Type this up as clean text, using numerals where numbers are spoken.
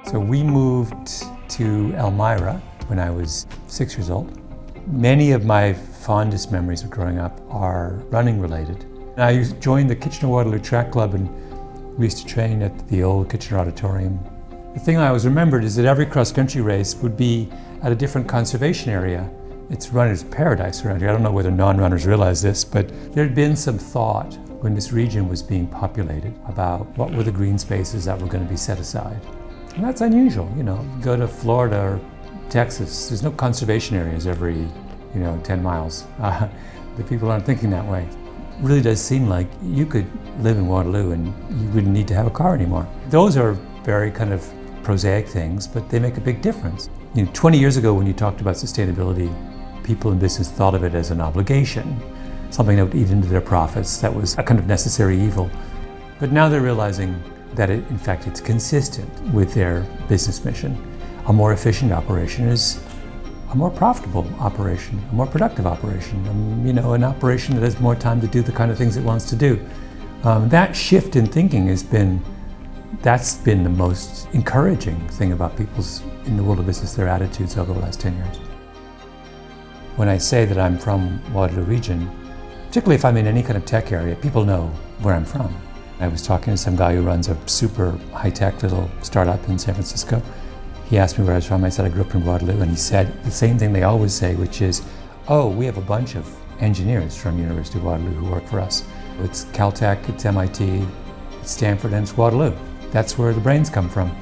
So we moved to Elmira when I was 6 years old. Many of my fondest memories of growing up are running related. I joined the Kitchener-Waterloo Track Club, and we used to train at the old Kitchener Auditorium. The thing I always remembered is that every cross-country race would be at a different conservation area. It's runner's paradise around here. I don't know whether non-runners realize this, but there had been some thought when this region was being populated about what were the green spaces that were going to be set aside. And that's unusual, you know. Go to Florida or Texas, there's no conservation areas every, 10 miles. The people aren't thinking that way. It really does seem like you could live in Waterloo and you wouldn't need to have a car anymore. Those are very kind of prosaic things, but they make a big difference. 20 years ago when you talked about sustainability, people in business thought of it as an obligation, something that would eat into their profits, that was a kind of necessary evil. But now they're realizing that in fact it's consistent with their business mission. A more efficient operation is a more profitable operation, a more productive operation, an operation that has more time to do the kind of things it wants to do. That shift in thinking that's been the most encouraging thing about people's, in the world of business, their attitudes over the last 10 years. When I say that I'm from Waterloo Region, particularly if I'm in any kind of tech area, people know where I'm from. I was talking to some guy who runs a super high-tech little startup in San Francisco. He asked me where I was from. I said I grew up in Waterloo, and he said the same thing they always say, which is, oh, we have a bunch of engineers from University of Waterloo who work for us. It's Caltech, it's MIT, it's Stanford, and it's Waterloo. That's where the brains come from.